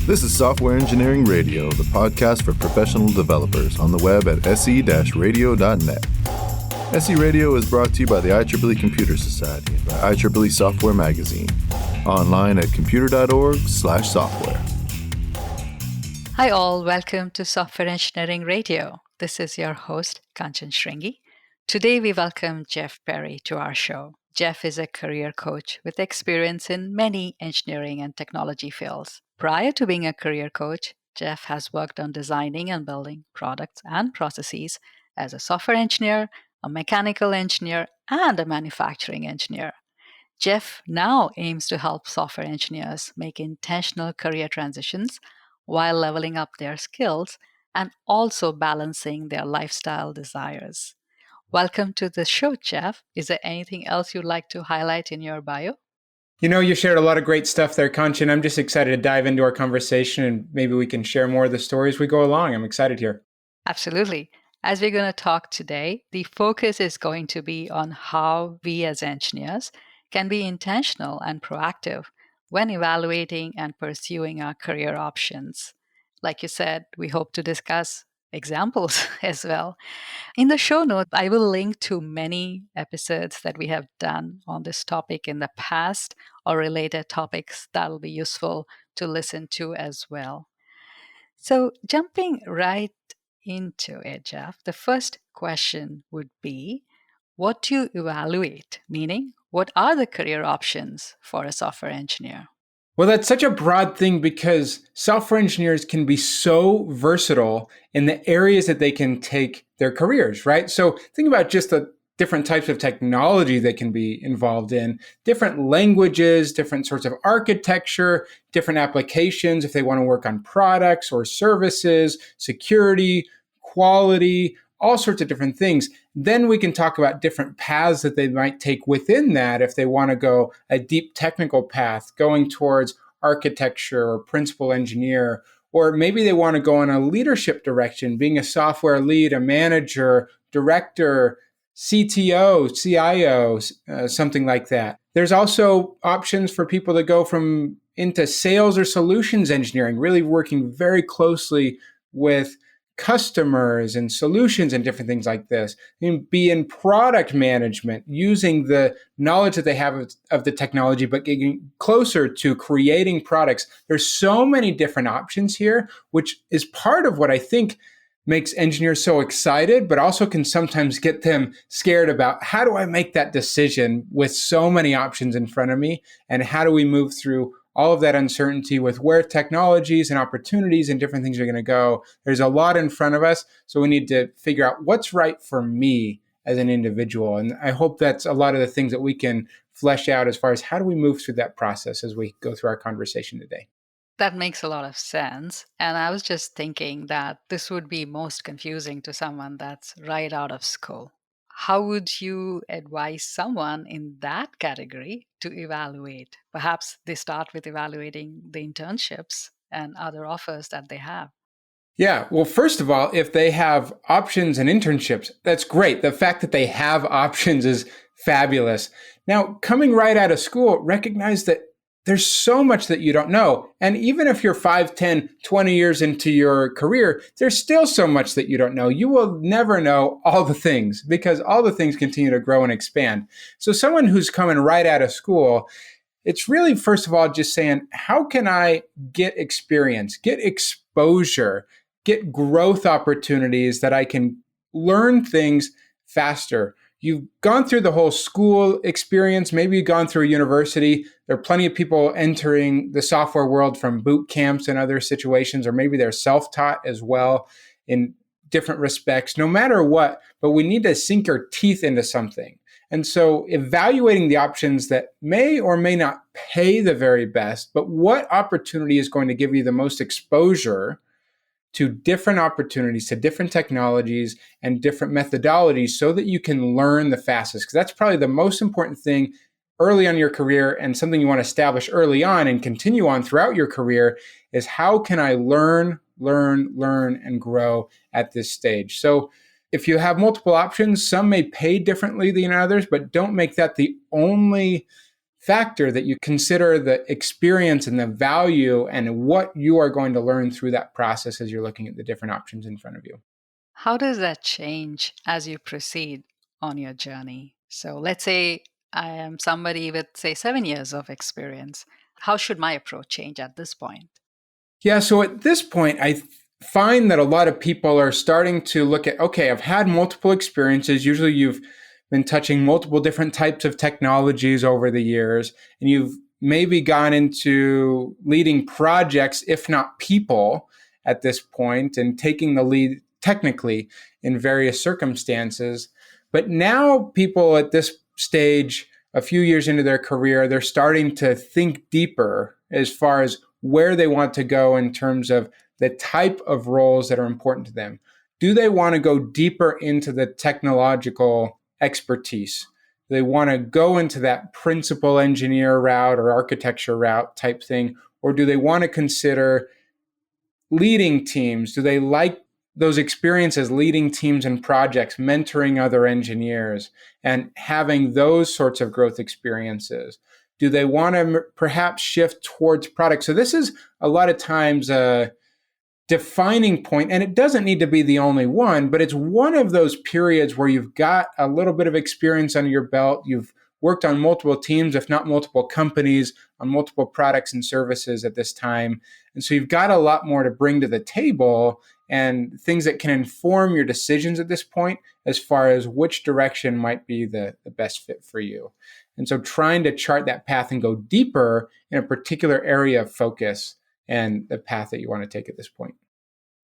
This is Software Engineering Radio, the podcast for professional developers on the web at se-radio.net. SE Radio is brought to you by the IEEE Computer Society and by IEEE Software Magazine. Online at computer.org/software. Hi all, welcome to Software Engineering Radio. This is your host, Kanchan Shringi. Today we welcome Jeff Perry to our show. Jeff is a career coach with experience in many engineering and technology fields. Prior to being a career coach, Jeff has worked on designing and building products and processes as a software engineer, a mechanical engineer, and a manufacturing engineer. Jeff now aims to help software engineers make intentional career transitions while leveling up their skills and also balancing their lifestyle desires. Welcome to the show, Jeff. Is there anything else you'd like to highlight in your bio? You shared a lot of great stuff there, Kanchan. I'm just excited to dive into our conversation and maybe we can share more of the stories as we go along. I'm excited here. Absolutely. As we're going to talk today, the focus is going to be on how we as engineers can be intentional and proactive when evaluating and pursuing our career options. Like you said, we hope to discuss examples as well. In the show notes, I will link to many episodes that we have done on this topic in the past or related topics that will be useful to listen to as well. So jumping right into it, Jeff, the first question would be, what do you evaluate? Meaning, what are the career options for a software engineer? Well, that's such a broad thing because software engineers can be so versatile in the areas that they can take their careers, right? So think about just the different types of technology they can be involved in, different languages, different sorts of architecture, different applications if they want to work on products or services, security, quality, all sorts of different things. Then we can talk about different paths that they might take within that if they want to go a deep technical path, going towards architecture or principal engineer, or maybe they want to go in a leadership direction, being a software lead, a manager, director, CTO, CIO, something like that. There's also options for people to go into sales or solutions engineering, really working very closely with customers and solutions and different things like this. You can be in product management, using the knowledge that they have of the technology, but getting closer to creating products. There's so many different options here, which is part of what I think makes engineers so excited, but also can sometimes get them scared about how do I make that decision with so many options in front of me, and how do we move through all of that uncertainty with where technologies and opportunities and different things are going to go. There's a lot in front of us, so we need to figure out what's right for me as an individual. And I hope that's a lot of the things that we can flesh out as far as how do we move through that process as we go through our conversation today. That makes a lot of sense. And I was just thinking that this would be most confusing to someone that's right out of school. How would you advise someone in that category to evaluate? Perhaps they start with evaluating the internships and other offers that they have. Yeah, well, first of all, if they have options and internships, that's great. The fact that they have options is fabulous. Now, coming right out of school, recognize that there's so much that you don't know. And even if you're 5, 10, 20 years into your career, there's still so much that you don't know. You will never know all the things because all the things continue to grow and expand. So someone who's coming right out of school, it's really, first of all, just saying, how can I get experience, get exposure, get growth opportunities that I can learn things faster? You've gone through the whole school experience. Maybe you've gone through a university. There are plenty of people entering the software world from boot camps and other situations, or maybe they're self-taught as well in different respects. No matter what, but we need to sink our teeth into something. And so evaluating the options that may or may not pay the very best, but what opportunity is going to give you the most exposure to different opportunities, to different technologies and different methodologies so that you can learn the fastest. Because that's probably the most important thing early on in your career, and something you want to establish early on and continue on throughout your career is how can I learn, and grow at this stage. So if you have multiple options, some may pay differently than others, but don't make that the only factor that you consider the experience and the value and what you are going to learn through that process as you're looking at the different options in front of you. How does that change as you proceed on your journey? So let's say I am somebody with, say, 7 years of experience. How should my approach change at this point? Yeah, so at this point, find that a lot of people are starting to look at, okay, I've had multiple experiences. Usually you've been touching multiple different types of technologies over the years, and you've maybe gone into leading projects, if not people, at this point, and taking the lead technically in various circumstances. But now people at this stage, a few years into their career, they're starting to think deeper as far as where they want to go in terms of the type of roles that are important to them. Do they want to go deeper into the technological expertise? Do they want to go into that principal engineer route or architecture route type thing? Or do they want to consider leading teams? Do they like those experiences leading teams and projects, mentoring other engineers, and having those sorts of growth experiences? Do they want to perhaps shift towards product? So this is a lot of times a defining point, and it doesn't need to be the only one, but it's one of those periods where you've got a little bit of experience under your belt. You've worked on multiple teams, if not multiple companies, on multiple products and services at this time. And so you've got a lot more to bring to the table and things that can inform your decisions at this point as far as which direction might be the best fit for you. And so trying to chart that path and go deeper in a particular area of focus and the path that you want to take at this point.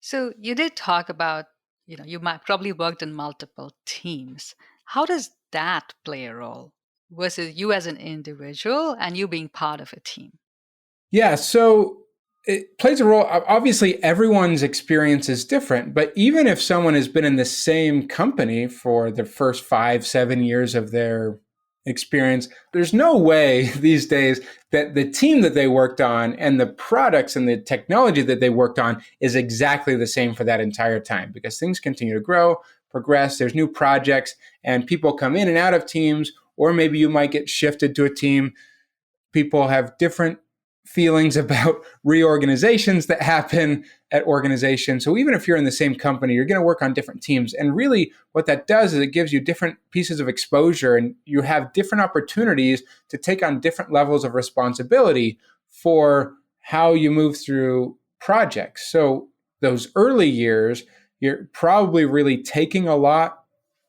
So you did talk about, you might probably worked in multiple teams. How does that play a role versus you as an individual and you being part of a team? Yeah, so it plays a role. Obviously, everyone's experience is different, but even if someone has been in the same company for the first 5-7 years of their experience, there's no way these days that the team that they worked on and the products and the technology that they worked on is exactly the same for that entire time, because things continue to grow, progress, there's new projects, and people come in and out of teams, or maybe you might get shifted to a team. People have different feelings about reorganizations that happen at organizations. So even if you're in the same company, you're going to work on different teams. And really what that does is it gives you different pieces of exposure, and you have different opportunities to take on different levels of responsibility for how you move through projects. So those early years, you're probably really taking a lot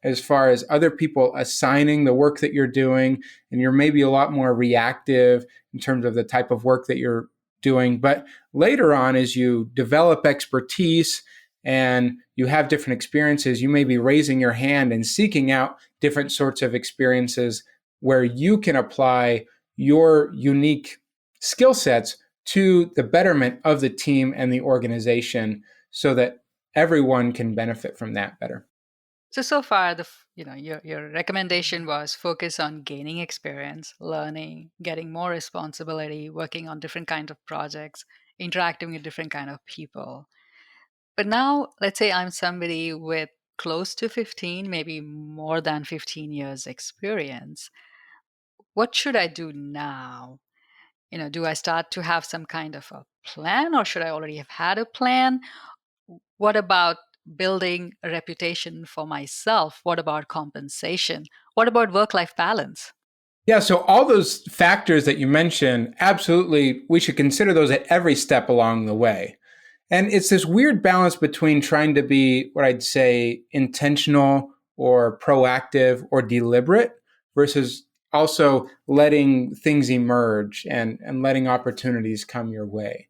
as far as other people assigning the work that you're doing, and you're maybe a lot more reactive in terms of the type of work that you're doing. But later on, as you develop expertise and you have different experiences, you may be raising your hand and seeking out different sorts of experiences where you can apply your unique skill sets to the betterment of the team and the organization so that everyone can benefit from that better. So far, your recommendation was focus on gaining experience, learning, getting more responsibility, working on different kinds of projects, interacting with different kind of people. But now, let's say I'm somebody with close to 15, maybe more than 15 years experience. What should I do now? Do I start to have some kind of a plan, or should I already have had a plan? What about building a reputation for myself? What about compensation? What about work-life balance? Yeah, so all those factors that you mentioned, absolutely, we should consider those at every step along the way. And it's this weird balance between trying to be what I'd say intentional or proactive or deliberate versus also letting things emerge and letting opportunities come your way.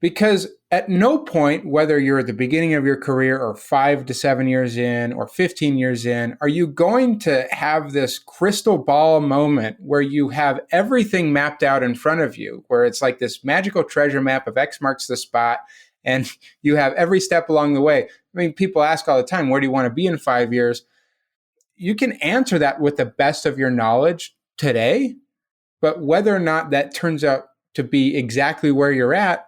Because at no point, whether you're at the beginning of your career or 5 to 7 years in or 15 years in, are you going to have this crystal ball moment where you have everything mapped out in front of you, where it's like this magical treasure map of X marks the spot, and you have every step along the way. I mean, people ask all the time, where do you want to be in 5 years? You can answer that with the best of your knowledge today, but whether or not that turns out to be exactly where you're at,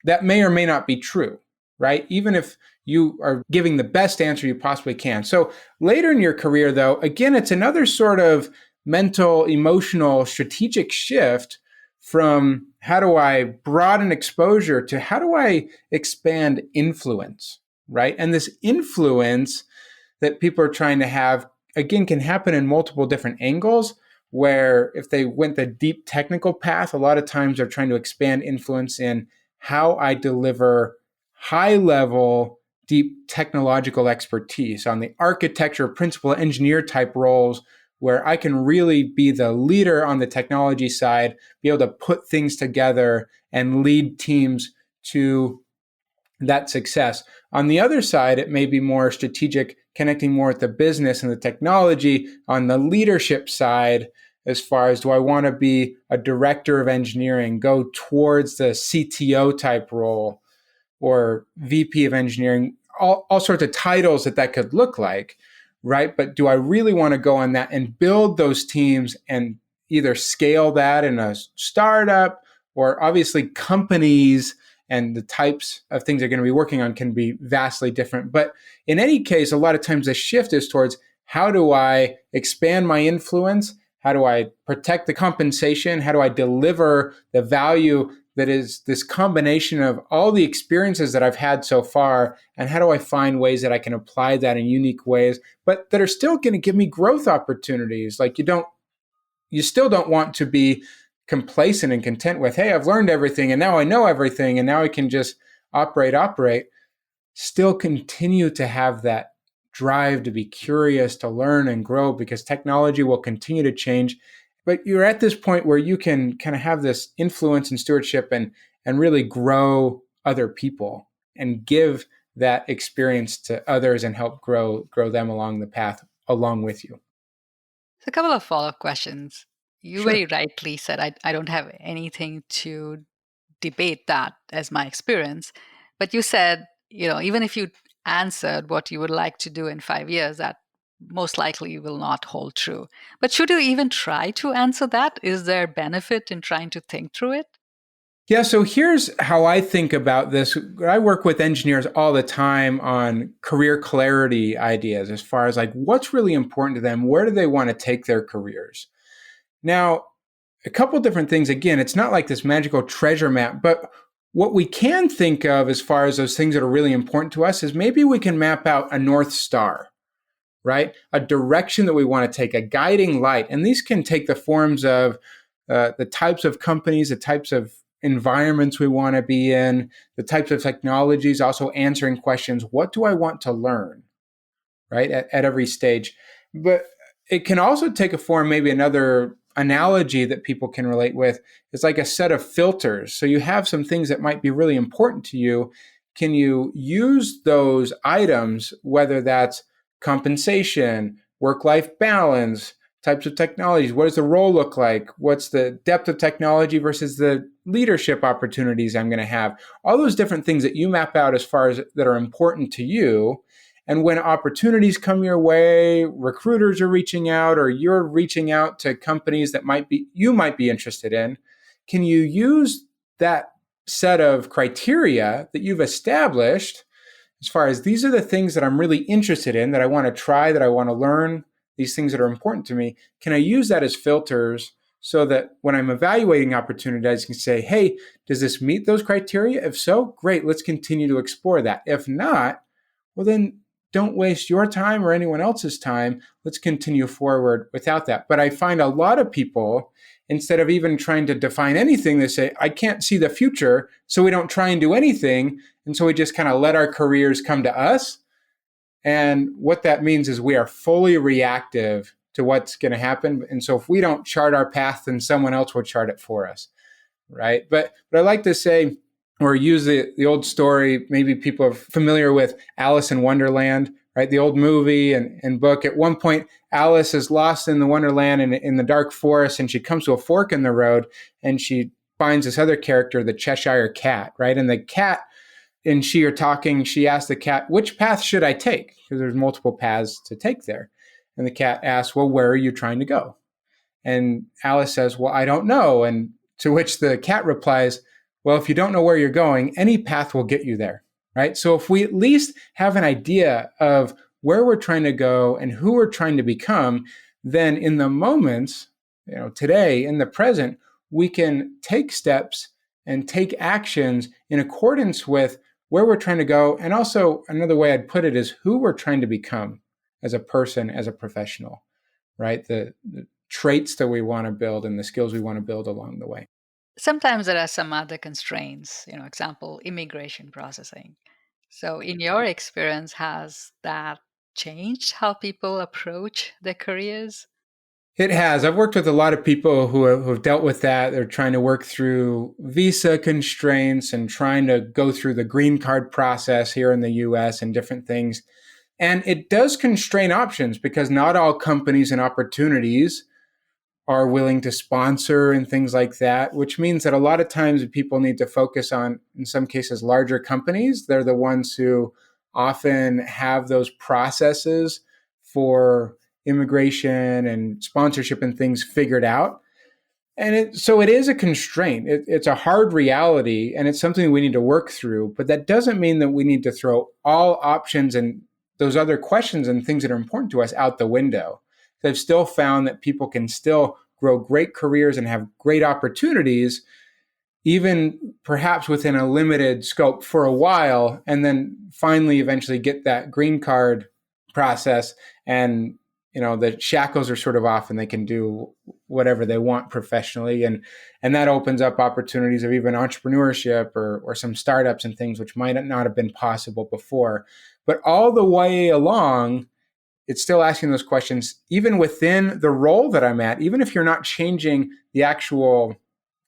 that may or may not be true, right? Even if you are giving the best answer you possibly can. So later in your career, though, again, it's another sort of mental, emotional, strategic shift from how do I broaden exposure to how do I expand influence, right? And this influence that people are trying to have, again, can happen in multiple different angles, where if they went the deep technical path, a lot of times they're trying to expand influence in how I deliver high level, deep technological expertise on the architecture, principal engineer type roles, where I can really be the leader on the technology side, be able to put things together and lead teams to that success. On the other side, it may be more strategic, connecting more with the business and the technology. On the leadership side, as far as do I want to be a director of engineering, go towards the CTO type role or VP of engineering, all sorts of titles that could look like, right? But do I really want to go on that and build those teams and either scale that in a startup, or obviously companies and the types of things they're going to be working on can be vastly different. But in any case, a lot of times the shift is towards how do I expand my influence? How do I protect the compensation? How do I deliver the value that is this combination of all the experiences that I've had so far? And how do I find ways that I can apply that in unique ways, but that are still going to give me growth opportunities? Like you still don't want to be complacent and content with, hey, I've learned everything and now I know everything and now I can just operate. Still continue to have that drive to be curious, to learn and grow, because technology will continue to change. But you're at this point where you can kind of have this influence and stewardship and really grow other people and give that experience to others and help grow them along the path along with you. So a couple of follow-up questions. You Sure. very rightly said, I don't have anything to debate that as my experience. But you said, even if you answered what you would like to do in 5 years, that most likely will not hold true. But should you even try to answer that? Is there benefit in trying to think through it? Yeah, so here's how I think about this. I work with engineers all the time on career clarity ideas, as far as like what's really important to them, where do they want to take their careers? Now, a couple different things. Again, it's not like this magical treasure map, but what we can think of as far as those things that are really important to us is maybe we can map out a North Star, right? A direction that we want to take, a guiding light. And these can take the forms of the types of companies, the types of environments we want to be in, the types of technologies, also answering questions, what do I want to learn, right, at every stage? But it can also take a form, maybe another analogy that people can relate with is like a set of filters. So you have some things that might be really important to you. Can you use those items, whether that's compensation, work-life balance, types of technologies, what does the role look like? What's the depth of technology versus the leadership opportunities I'm going to have? All those different things that you map out as far as that are important to you. And when opportunities come your way, recruiters are reaching out, or you're reaching out to companies that you might be interested in, can you use that set of criteria that you've established as far as these are the things that I'm really interested in, that I want to try, that I want to learn, these things that are important to me? Can I use that as filters so that when I'm evaluating opportunities, I can say, hey, does this meet those criteria? If so, great, let's continue to explore that. If not, well, then don't waste your time or anyone else's time. Let's continue forward without that. But I find a lot of people, instead of even trying to define anything, they say, I can't see the future, so we don't try and do anything. And so we just kind of let our careers come to us. And what that means is we are fully reactive to what's going to happen. And so if we don't chart our path, then someone else will chart it for us, right? But I like to say, or use the old story, maybe people are familiar with Alice in Wonderland, right? The old movie and book. At one point, Alice is lost in the Wonderland and in the dark forest, and she comes to a fork in the road, and she finds this other character, the Cheshire Cat, right? And the cat and she are talking, she asks the cat, which path should I take? Because there's multiple paths to take there. And the cat asks, well, where are you trying to go? And Alice says, well, I don't know. And to which the cat replies, well, if you don't know where you're going, any path will get you there, right? So if we at least have an idea of where we're trying to go and who we're trying to become, then in the moments, today, in the present, we can take steps and take actions in accordance with where we're trying to go. And also, another way I'd put it is who we're trying to become as a person, as a professional, right? The traits that we want to build and the skills we want to build along the way. Sometimes there are some other constraints, example, immigration processing. So, in your experience, has that changed how people approach their careers? It has. I've worked with a lot of people who have dealt with that. They're trying to work through visa constraints and trying to go through the green card process here in the US and different things. And it does constrain options because not all companies and opportunities are willing to sponsor and things like that, which means that a lot of times people need to focus on, in some cases, larger companies. They're the ones who often have those processes for immigration and sponsorship and things figured out. And so it is a constraint. It's a hard reality, and it's something we need to work through. But that doesn't mean that we need to throw all options and those other questions and things that are important to us out the window. So I've still found that people can still grow great careers and have great opportunities, even perhaps within a limited scope for a while, and then finally eventually get that green card process, and the shackles are sort of off and they can do whatever they want professionally, and that opens up opportunities of even entrepreneurship or some startups and things which might not have been possible before. But all the way along, it's still asking those questions, even within the role that I'm at, even if you're not changing the actual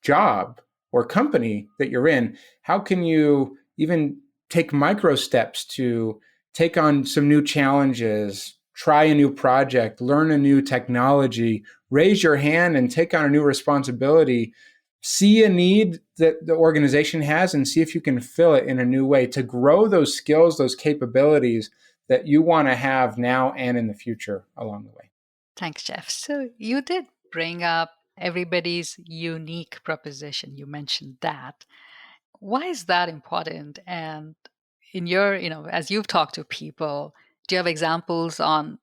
job or company that you're in, how can you even take micro steps to take on some new challenges, try a new project, learn a new technology, raise your hand and take on a new responsibility, see a need that the organization has and see if you can fill it in a new way to grow those skills, those capabilities that you want to have now and in the future along the way. Thanks, Jeff. So, you did bring up everybody's unique proposition. You mentioned that. Why is that important? And in your, as you've talked to people, do you have examples on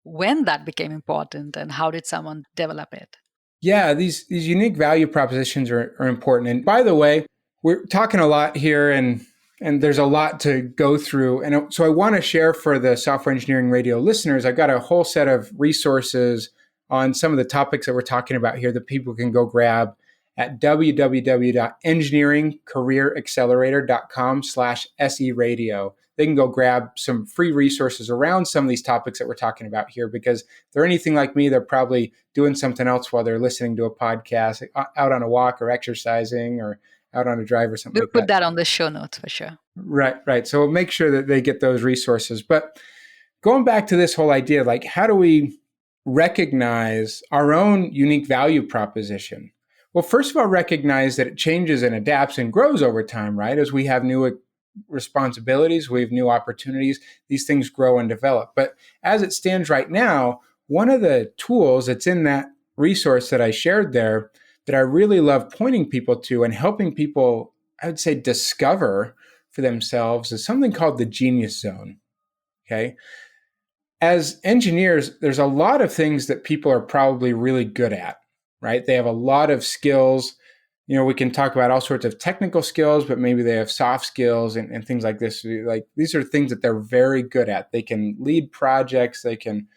when that became important and how did someone develop it? Yeah, these unique value propositions are important. And by the way, we're talking a lot here and there's a lot to go through. And so I want to share for the Software Engineering Radio listeners, I've got a whole set of resources on some of the topics that we're talking about here that people can go grab at www.engineeringcareeraccelerator.com/SE radio. They can go grab some free resources around some of these topics that we're talking about here, because if they're anything like me, they're probably doing something else while they're listening to a podcast, out on a walk or exercising or out on a drive or something We'll like put that. that on the show notes for sure. Right. So we'll make sure that they get those resources. But going back to this whole idea, like how do we recognize our own unique value proposition? Well, first of all, recognize that it changes and adapts and grows over time, right? As we have new responsibilities, we have new opportunities, these things grow and develop. But as it stands right now, one of the tools that's in that resource that I shared there that I really love pointing people to and helping people, I would say, discover for themselves is something called the Genius Zone. Okay. As engineers, there's a lot of things that people are probably really good at, right? They have a lot of skills. We can talk about all sorts of technical skills, but maybe they have soft skills and things like this. Like these are things that they're very good at. They can lead projects, they can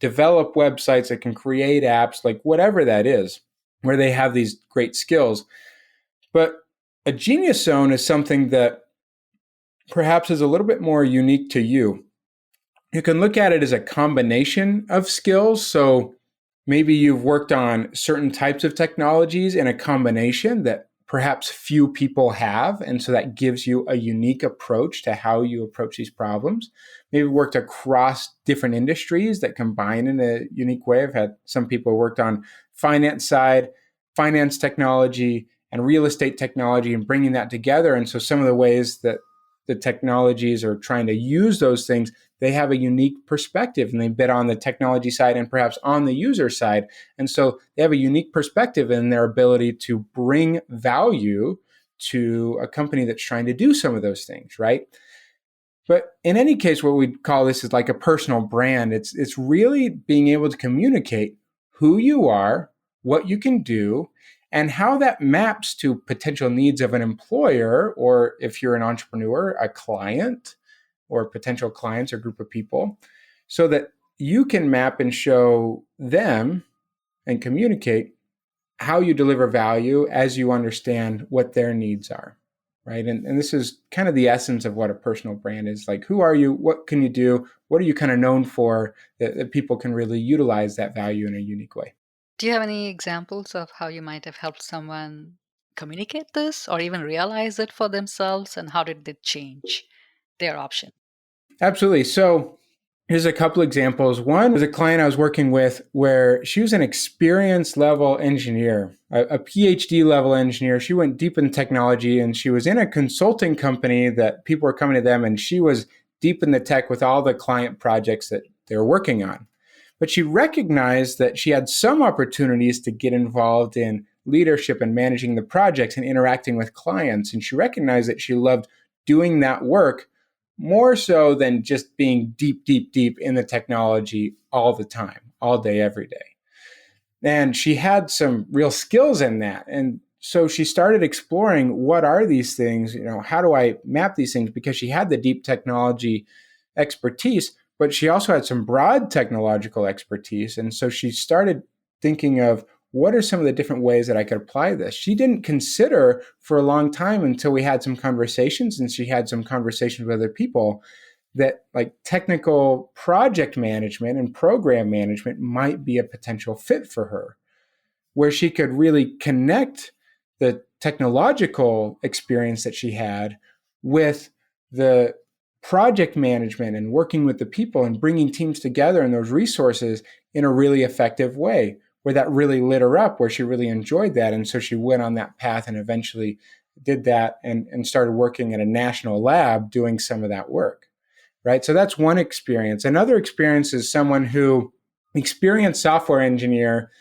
develop websites, they can create apps, like whatever that is, where they have these great skills. But a Genius Zone is something that perhaps is a little bit more unique to you. You can look at it as a combination of skills. So maybe you've worked on certain types of technologies in a combination that perhaps few people have. And so that gives you a unique approach to how you approach these problems. Maybe worked across different industries that combine in a unique way. I've had some people who worked on finance side, finance technology, and real estate technology and bringing that together. And so some of the ways that the technologies are trying to use those things, they have a unique perspective and they bid on the technology side and perhaps on the user side. And so they have a unique perspective in their ability to bring value to a company that's trying to do some of those things, right? But in any case, what we call this is like a personal brand. It's really being able to communicate who you are, what you can do, and how that maps to potential needs of an employer, or if you're an entrepreneur, a client, or potential clients or group of people, so that you can map and show them and communicate how you deliver value as you understand what their needs are, right? And this is kind of the essence of what a personal brand is. Like, who are you? What can you do? What are you kind of known for that people can really utilize that value in a unique way? Do you have any examples of how you might have helped someone communicate this or even realize it for themselves? And how did it change their option? Absolutely. So here's a couple examples. One was a client I was working with where she was an experienced level engineer, a PhD level engineer. She went deep in technology, and she was in a consulting company that people were coming to them, and she was deep in the tech with all the client projects that they were working on. But she recognized that she had some opportunities to get involved in leadership and managing the projects and interacting with clients. And she recognized that she loved doing that work more so than just being deep, deep, deep in the technology all the time, all day, every day. And she had some real skills in that. And so she started exploring, what are these things? How do I map these things? Because she had the deep technology expertise, but she also had some broad technological expertise. And so she started thinking of, what are some of the different ways that I could apply this? She didn't consider for a long time, until we had some conversations, and she had some conversations with other people, that like technical project management and program management might be a potential fit for her, where she could really connect the technological experience that she had with the project management and working with the people and bringing teams together and those resources in a really effective way, where that really lit her up, where she really enjoyed that. And so she went on that path and eventually did that and started working at a national lab doing some of that work, right? So that's one experience. Another experience is someone who, experienced software engineer,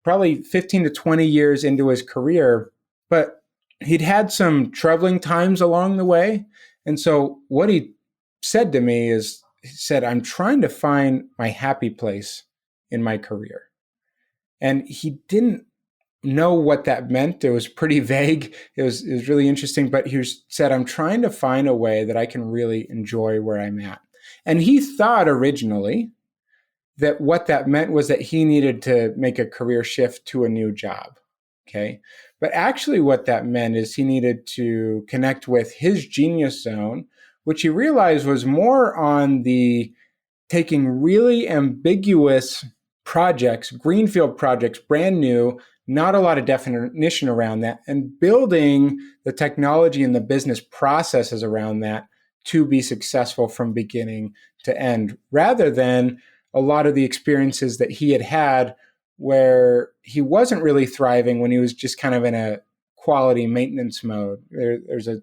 probably 15 to 20 years into his career, but he'd had some troubling times along the way. And so what he said to me is, he said, I'm trying to find my happy place in my career. And he didn't know what that meant. It was pretty vague. It was really interesting, but he said, I'm trying to find a way that I can really enjoy where I'm at. And he thought originally that what that meant was that he needed to make a career shift to a new job. Okay. But actually what that meant is he needed to connect with his genius zone, which he realized was more on the taking really ambiguous projects, greenfield projects, brand new, not a lot of definition around that, and building the technology and the business processes around that to be successful from beginning to end, rather than a lot of the experiences that he had where he wasn't really thriving when he was just kind of in a quality maintenance mode. There's a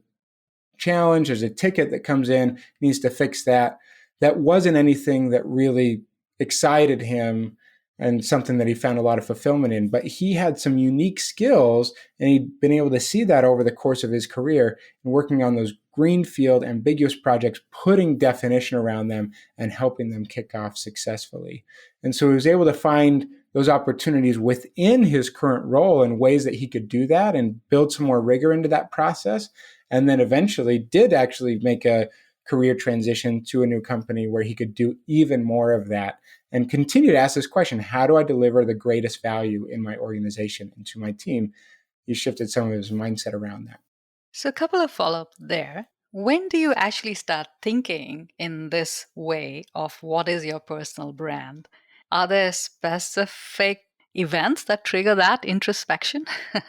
challenge, there's a ticket that comes in, needs to fix that. That wasn't anything that really excited him and something that he found a lot of fulfillment in. But he had some unique skills, and he'd been able to see that over the course of his career and working on those greenfield, ambiguous projects, putting definition around them and helping them kick off successfully. And so he was able to find those opportunities within his current role in ways that he could do that and build some more rigor into that process. And then eventually did actually make a career transition to a new company where he could do even more of that and continue to ask this question, how do I deliver the greatest value in my organization and to my team? He shifted some of his mindset around that. So, a couple of follow-up there. When do you actually start thinking in this way of what is your personal brand? Are there specific events that trigger that introspection?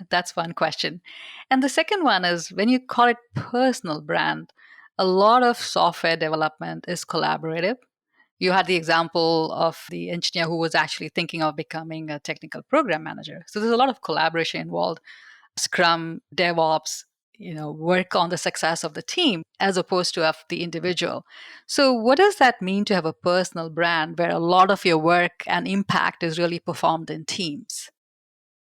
That's one question. And the second one is, when you call it personal brand, a lot of software development is collaborative. You had the example of the engineer who was actually thinking of becoming a technical program manager. So there's a lot of collaboration involved. Scrum, DevOps, work on the success of the team as opposed to of the individual. So what does that mean to have a personal brand where a lot of your work and impact is really performed in teams?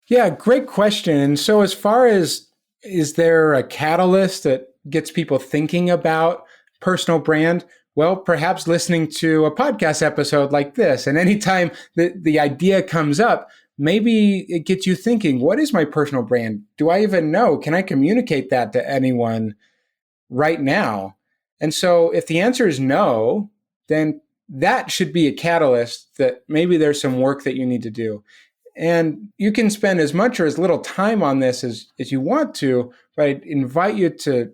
Yeah, great question. And so as far as, is there a catalyst that gets people thinking about personal brand? Well, perhaps listening to a podcast episode like this. And anytime the idea comes up, maybe it gets you thinking, what is my personal brand? Do I even know? Can I communicate that to anyone right now? And so if the answer is no, then that should be a catalyst that maybe there's some work that you need to do. And you can spend as much or as little time on this as you want to, but I invite you to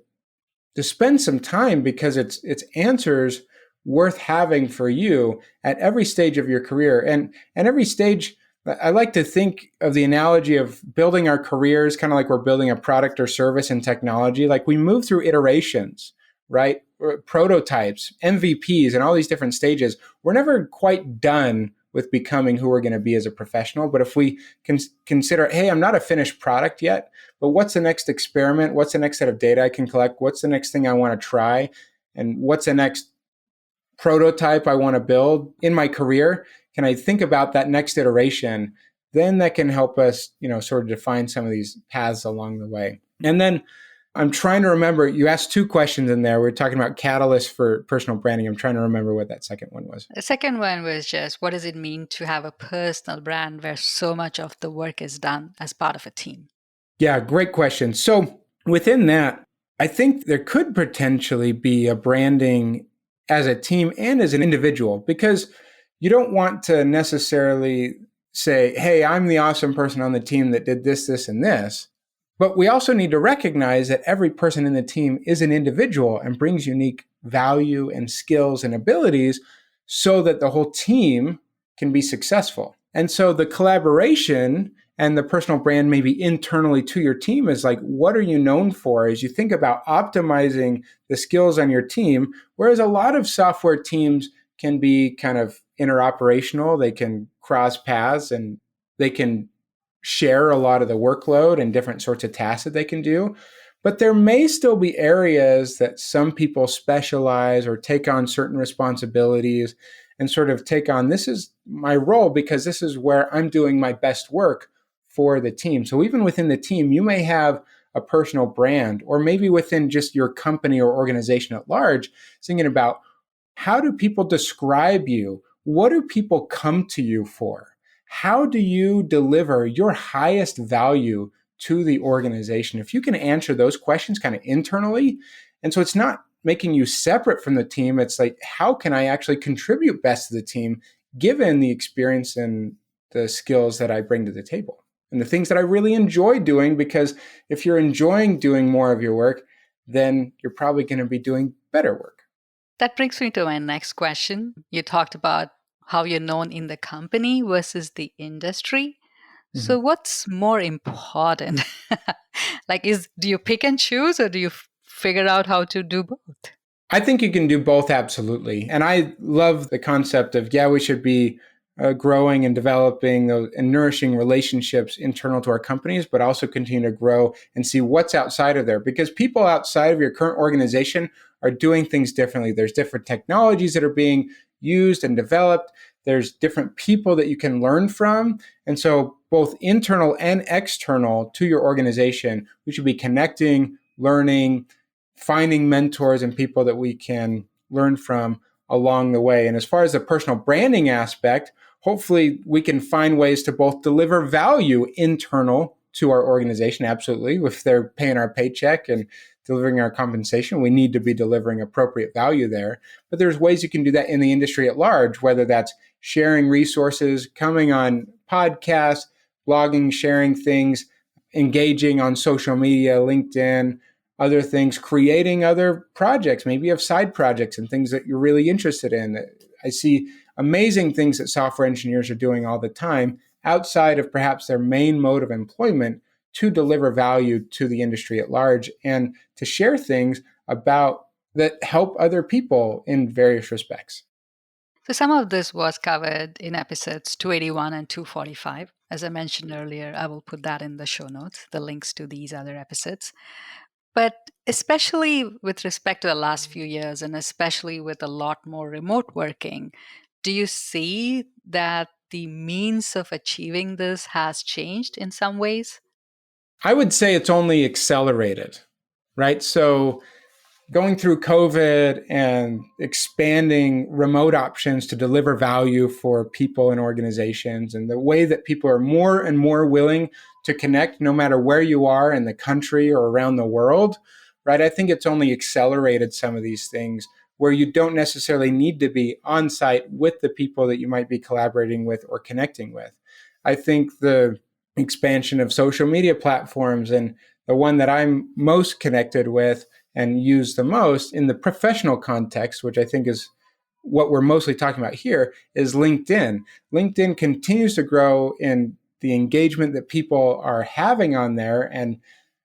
spend some time because it's answers worth having for you at every stage of your career. And every stage, I like to think of the analogy of building our careers kind of like we're building a product or service in technology. Like we move through iterations, right? Prototypes, MVPs, and all these different stages. We're never quite done with becoming who we're going to be as a professional. But if we can consider, hey, I'm not a finished product yet, but what's the next experiment? What's the next set of data I can collect? What's the next thing I want to try? And what's the next prototype I want to build in my career? Can I think about that next iteration? Then that can help us, sort of define some of these paths along the way. And then I'm trying to remember, you asked two questions in there. We're talking about catalysts for personal branding. I'm trying to remember what that second one was. The second one was just, what does it mean to have a personal brand where so much of the work is done as part of a team? Yeah, great question. So within that, I think there could potentially be a branding as a team and as an individual, because you don't want to necessarily say, hey, I'm the awesome person on the team that did this, this, and this. But we also need to recognize that every person in the team is an individual and brings unique value and skills and abilities so that the whole team can be successful. And so the collaboration and the personal brand maybe internally to your team is like, what are you known for as you think about optimizing the skills on your team? Whereas a lot of software teams can be kind of interoperational, they can cross paths and they can share a lot of the workload and different sorts of tasks that they can do. But there may still be areas that some people specialize or take on certain responsibilities and sort of take on, this is my role because this is where I'm doing my best work for the team. So even within the team, you may have a personal brand, or maybe within just your company or organization at large, thinking about, how do people describe you? What do people come to you for? How do you deliver your highest value to the organization? If you can answer those questions kind of internally, and so it's not making you separate from the team, it's like, how can I actually contribute best to the team given the experience and the skills that I bring to the table and the things that I really enjoy doing? Because if you're enjoying doing more of your work, then you're probably going to be doing better work. That brings me to my next question. You talked about how you're known in the company versus the industry. So what's more important? Do you pick and choose, or do you figure out how to do both? I think you can do both, absolutely. And I love the concept of, we should be growing and developing and nourishing relationships internal to our companies, but also continue to grow and see what's outside of there. Because people outside of your current organization are doing things differently. There's different technologies that are being used and developed. There's different people that you can learn from. And so both internal and external to your organization, we should be connecting, learning, finding mentors and people that we can learn from along the way. And as far as the personal branding aspect, hopefully we can find ways to both deliver value internal to our organization. Absolutely. If they're paying our paycheck and delivering our compensation, we need to be delivering appropriate value there. But there's ways you can do that in the industry at large, whether that's sharing resources, coming on podcasts, blogging, sharing things, engaging on social media, LinkedIn, other things, creating other projects. Maybe you have side projects and things that you're really interested in. I see amazing things that software engineers are doing all the time outside of perhaps their main mode of employment to deliver value to the industry at large and to share things about that help other people in various respects. So some of this was covered in episodes 281 and 245. As I mentioned earlier, I will put that in the show notes, the links to these other episodes. But especially with respect to the last few years, and especially with a lot more remote working, do you see that the means of achieving this has changed in some ways? I would say it's only accelerated, right? So going through COVID and expanding remote options to deliver value for people and organizations, and the way that people are more and more willing to connect no matter where you are in the country or around the world, right? I think it's only accelerated some of these things where you don't necessarily need to be on site with the people that you might be collaborating with or connecting with. I think the expansion of social media platforms, and the one that I'm most connected with and use the most in the professional context, which I think is what we're mostly talking about here, is LinkedIn. LinkedIn continues to grow in the engagement that people are having on there and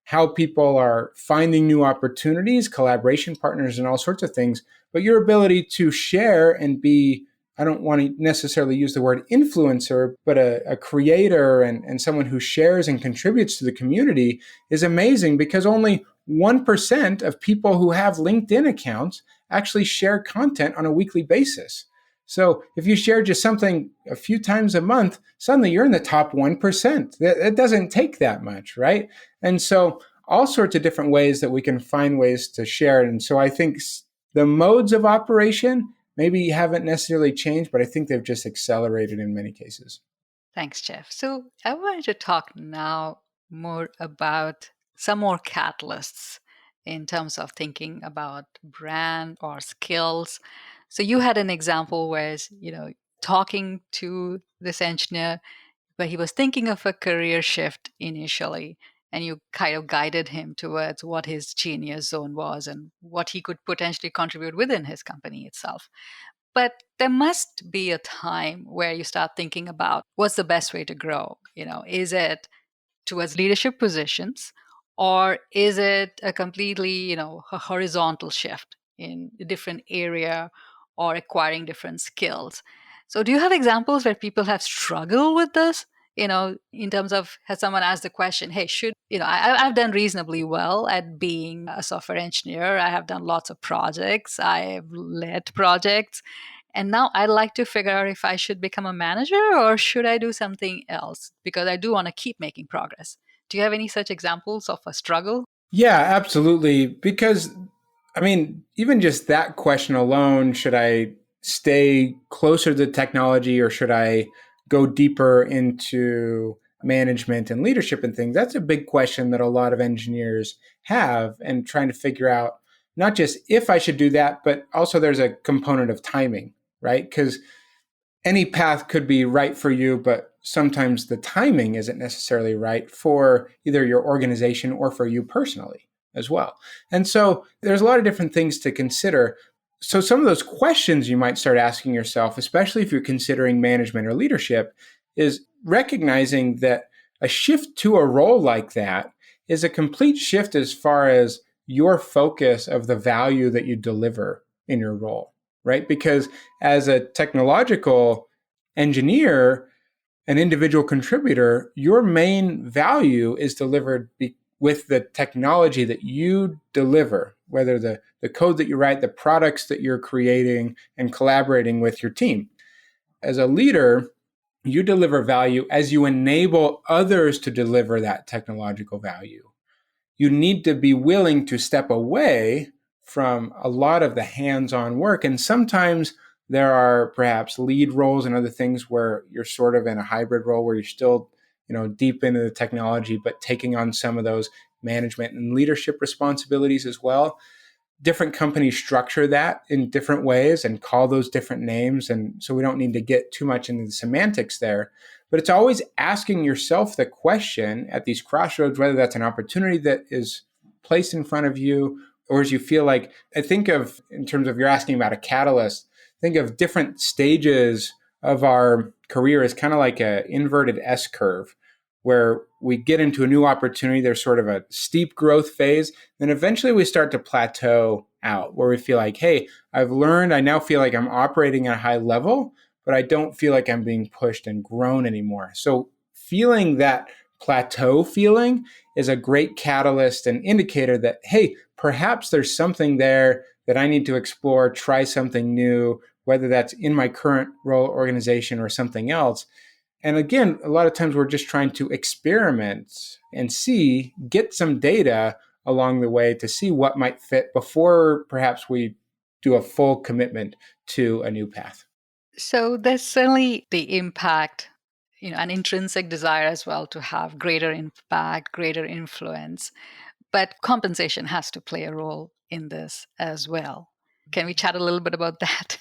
how people are finding new opportunities, collaboration partners, and all sorts of things. But your ability to share and be, I don't want to necessarily use the word influencer, but a creator and someone who shares and contributes to the community is amazing, because only 1% of people who have LinkedIn accounts actually share content on a weekly basis. So if you share just something a few times a month, suddenly you're in the top 1%. It doesn't take that much, right? And so all sorts of different ways that we can find ways to share. And so I think the modes of operation maybe haven't necessarily changed, but I think they've just accelerated in many cases. Thanks, Jeff. So I wanted to talk now more about some more catalysts in terms of thinking about brand or skills. So you had an example where, talking to this engineer where he was thinking of a career shift initially, and you kind of guided him towards what his genius zone was and what he could potentially contribute within his company itself. But there must be a time where you start thinking about what's the best way to grow. Is it towards leadership positions, or is it a completely, a horizontal shift in a different area or acquiring different skills? So do you have examples where people have struggled with this? In terms of, has someone asked the question, hey, I've done reasonably well at being a software engineer. I have done lots of projects. I've led projects. And now I'd like to figure out if I should become a manager or should I do something else, because I do want to keep making progress. Do you have any such examples of a struggle? Yeah, absolutely. Because, I mean, even just that question alone, should I stay closer to technology or should I go deeper into management and leadership and things? That's a big question that a lot of engineers have, and trying to figure out not just if I should do that, but also there's a component of timing, right? Because any path could be right for you, but sometimes the timing isn't necessarily right for either your organization or for you personally as well. And so there's a lot of different things to consider. So some of those questions you might start asking yourself, especially if you're considering management or leadership, is recognizing that a shift to a role like that is a complete shift as far as your focus of the value that you deliver in your role, right? Because as a technological engineer, an individual contributor, your main value is delivered with the technology that you deliver, whether the code that you write, the products that you're creating, and collaborating with your team. As a leader, you deliver value as you enable others to deliver that technological value. You need to be willing to step away from a lot of the hands-on work. And sometimes there are perhaps lead roles and other things where you're sort of in a hybrid role where you're still, deep into the technology, but taking on some of those management and leadership responsibilities as well. Different companies structure that in different ways and call those different names. And so we don't need to get too much into the semantics there. But it's always asking yourself the question at these crossroads, whether that's an opportunity that is placed in front of you, or as you feel like, I think of, in terms of you're asking about a catalyst, think of different stages of our career as kind of like an inverted S curve, where we get into a new opportunity. There's sort of a steep growth phase. Then eventually we start to plateau out, where we feel like, hey, I've learned, I now feel like I'm operating at a high level, but I don't feel like I'm being pushed and grown anymore. So feeling that plateau feeling is a great catalyst and indicator that, hey, perhaps there's something there that I need to explore, try something new, whether that's in my current role, organization, or something else. And again, a lot of times we're just trying to experiment and see, get some data along the way to see what might fit before perhaps we do a full commitment to a new path. So there's certainly the impact, an intrinsic desire as well to have greater impact, greater influence. But compensation has to play a role in this as well. Can we chat a little bit about that?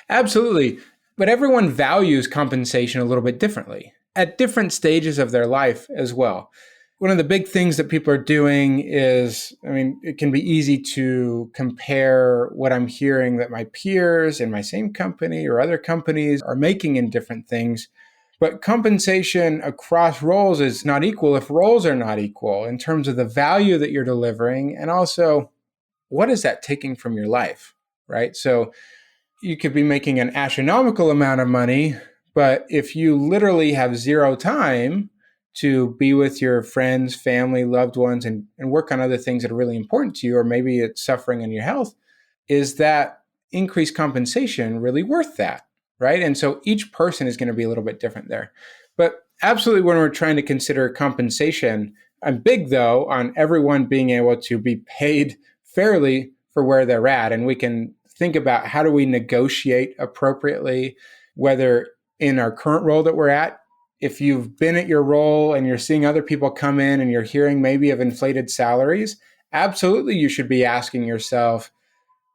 Absolutely. But everyone values compensation a little bit differently at different stages of their life as well. One of the big things that people are doing is, it can be easy to compare what I'm hearing that my peers in my same company or other companies are making in different things. But compensation across roles is not equal if roles are not equal in terms of the value that you're delivering. And also, what is that taking from your life, right? So you could be making an astronomical amount of money, but if you literally have zero time to be with your friends, family, loved ones, and work on other things that are really important to you, or maybe it's suffering in your health, is that increased compensation really worth that, right? And so each person is going to be a little bit different there. But absolutely, when we're trying to consider compensation, I'm big, though, on everyone being able to be paid fairly for where they're at. And we can think about how do we negotiate appropriately, whether in our current role that we're at, if you've been at your role and you're seeing other people come in and you're hearing maybe of inflated salaries, absolutely you should be asking yourself,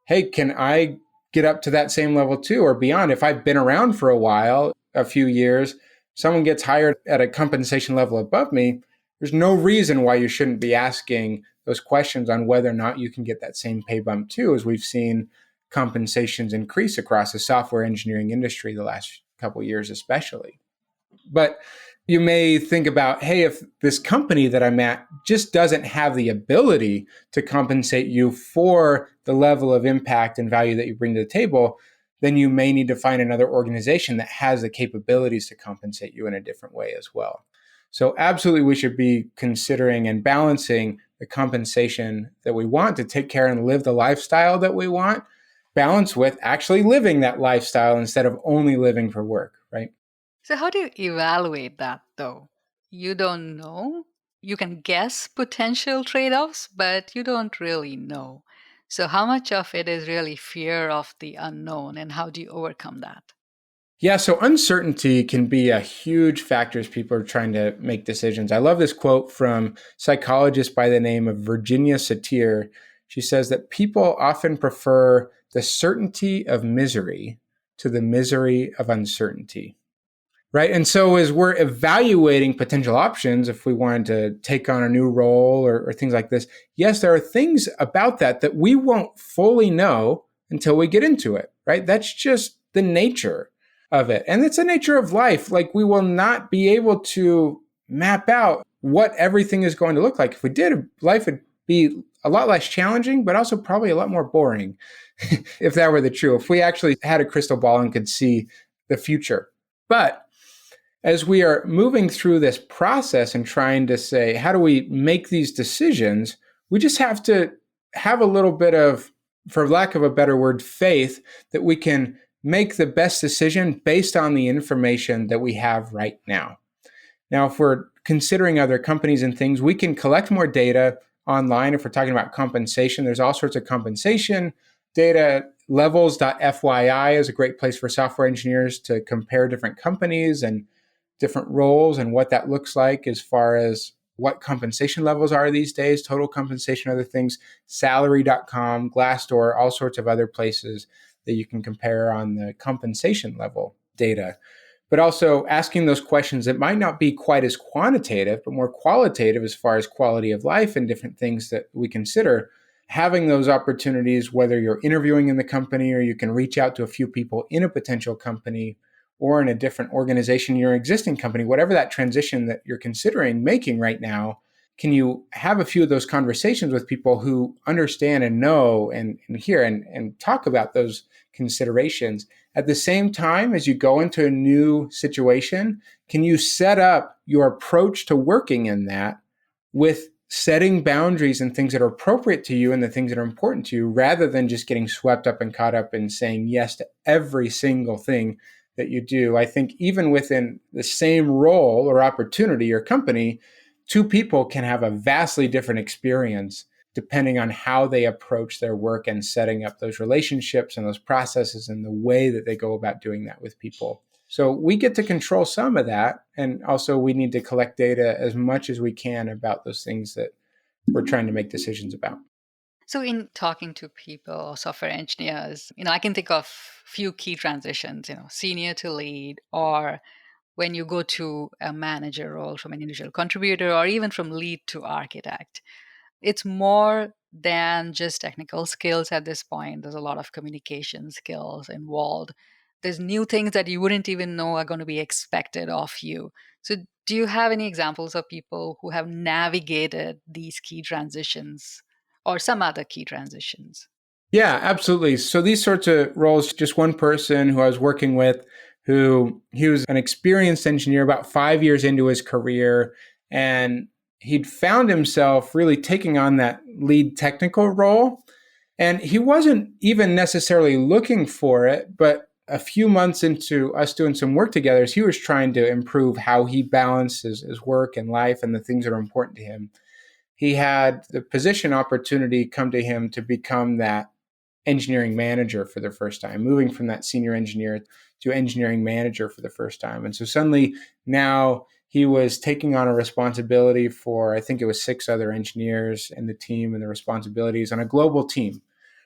hey, can I get up to that same level too or beyond? If I've been around for a while, a few years, someone gets hired at a compensation level above me, there's no reason why you shouldn't be asking those questions on whether or not you can get that same pay bump too, as we've seen compensations increase across the software engineering industry the last couple of years especially. But you may think about, hey, if this company that I'm at just doesn't have the ability to compensate you for the level of impact and value that you bring to the table, then you may need to find another organization that has the capabilities to compensate you in a different way as well. So absolutely, we should be considering and balancing the compensation that we want to take care and live the lifestyle that we want, balance with actually living that lifestyle instead of only living for work, right? So how do you evaluate that though? You don't know. You can guess potential trade-offs, but you don't really know. So how much of it is really fear of the unknown, and how do you overcome that? Yeah, so uncertainty can be a huge factor as people are trying to make decisions. I love this quote from psychologist by the name of Virginia Satir. She says that people often prefer the certainty of misery to the misery of uncertainty. Right. And so as we're evaluating potential options, if we wanted to take on a new role or things like this, yes, there are things about that we won't fully know until we get into it. Right. That's just the nature of it. And it's the nature of life. Like we will not be able to map out what everything is going to look like. If we did, life would be a lot less challenging, but also probably a lot more boring if that were the truth. If we actually had a crystal ball and could see the future. But as we are moving through this process and trying to say, how do we make these decisions? We just have to have a little bit of, for lack of a better word, faith that we can make the best decision based on the information that we have right now. Now, if we're considering other companies and things, we can collect more data online. If we're talking about compensation, there's all sorts of compensation data. Levels.fyi is a great place for software engineers to compare different companies and different roles and what that looks like as far as what compensation levels are these days, total compensation, other things, salary.com, Glassdoor, all sorts of other places that you can compare on the compensation level data. But also asking those questions that might not be quite as quantitative, but more qualitative as far as quality of life and different things that we consider. Having those opportunities, whether you're interviewing in the company or you can reach out to a few people in a potential company or in a different organization, your existing company, whatever that transition that you're considering making right now, can you have a few of those conversations with people who understand and know and hear and talk about those considerations? At the same time, as you go into a new situation, can you set up your approach to working in that with setting boundaries and things that are appropriate to you and the things that are important to you, rather than just getting swept up and caught up in saying yes to every single thing that you do? I think even within the same role or opportunity or company, two people can have a vastly different experience depending on how they approach their work and setting up those relationships and those processes and the way that they go about doing that with people. So we get to control some of that. And also we need to collect data as much as we can about those things that we're trying to make decisions about. So in talking to people, software engineers, I can think of few key transitions, senior to lead, or when you go to a manager role from an individual contributor, or even from lead to architect. It's more than just technical skills at this point. There's a lot of communication skills involved. There's new things that you wouldn't even know are going to be expected of you. So, do you have any examples of people who have navigated these key transitions or some other key transitions? Yeah, absolutely. So these sorts of roles, just one person who I was working with, he was an experienced engineer about 5 years into his career, and he'd found himself really taking on that lead technical role. And he wasn't even necessarily looking for it, but a few months into us doing some work together, he was trying to improve how he balances his work and life and the things that are important to him. He had the position opportunity come to him to become that engineering manager for the first time, moving from that senior engineer to engineering manager for the first time. And so suddenly now he was taking on a responsibility for, I think it was 6 other engineers in the team and the responsibilities on a global team,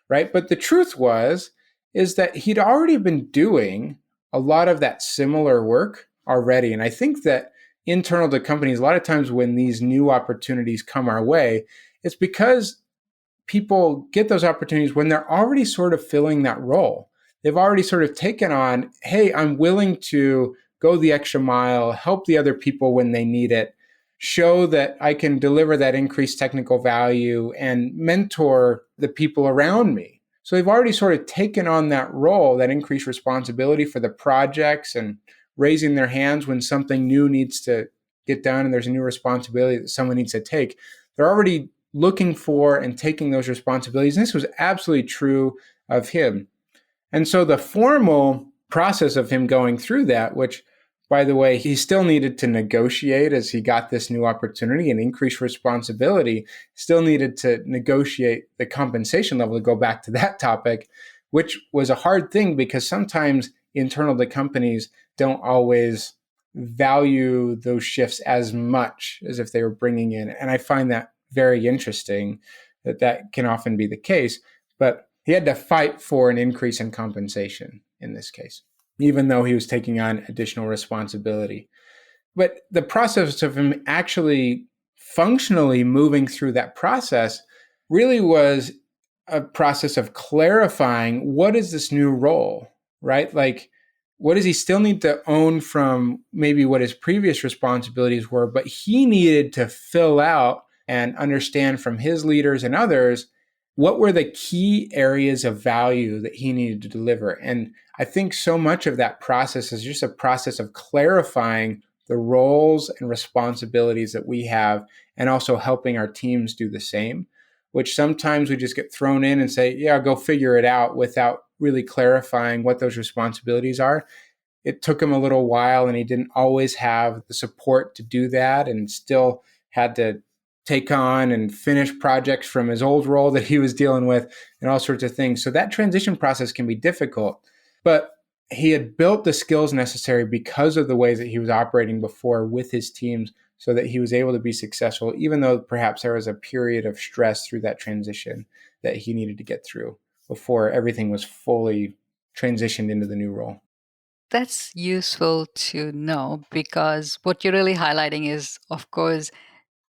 right? But the truth is that he'd already been doing a lot of that similar work already. And I think that internal to companies, a lot of times when these new opportunities come our way, it's because people get those opportunities when they're already sort of filling that role. They've already sort of taken on, hey, I'm willing to go the extra mile, help the other people when they need it, show that I can deliver that increased technical value and mentor the people around me. So they've already sort of taken on that role, that increased responsibility for the projects and raising their hands when something new needs to get done and there's a new responsibility that someone needs to take. They're already looking for and taking those responsibilities. And this was absolutely true of him. And so the formal process of him going through that, which, by the way, he still needed to negotiate as he got this new opportunity and increased responsibility, still needed to negotiate the compensation level, to go back to that topic, which was a hard thing because sometimes internal to companies don't always value those shifts as much as if they were bringing in. And I find that very interesting that can often be the case. But he had to fight for an increase in compensation in this case, even though he was taking on additional responsibility. But the process of him actually functionally moving through that process really was a process of clarifying what is this new role, right? Like, what does he still need to own from maybe what his previous responsibilities were, but he needed to fill out and understand from his leaders and others what were the key areas of value that he needed to deliver. And I think so much of that process is just a process of clarifying the roles and responsibilities that we have and also helping our teams do the same, which sometimes we just get thrown in and say, yeah, go figure it out without really clarifying what those responsibilities are. It took him a little while and he didn't always have the support to do that and still had to take on and finish projects from his old role that he was dealing with and all sorts of things. So that transition process can be difficult, but he had built the skills necessary because of the ways that he was operating before with his teams so that he was able to be successful, even though perhaps there was a period of stress through that transition that he needed to get through before everything was fully transitioned into the new role. That's useful to know because what you're really highlighting is, of course,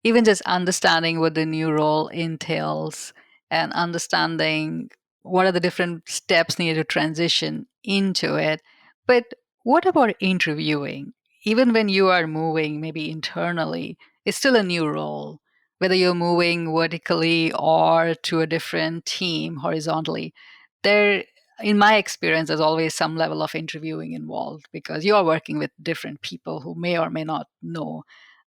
even just understanding what the new role entails and understanding what are the different steps needed to transition into it. But what about interviewing? Even when you are moving, maybe internally, it's still a new role. Whether you're moving vertically or to a different team horizontally, there, in my experience, there's always some level of interviewing involved because you are working with different people who may or may not know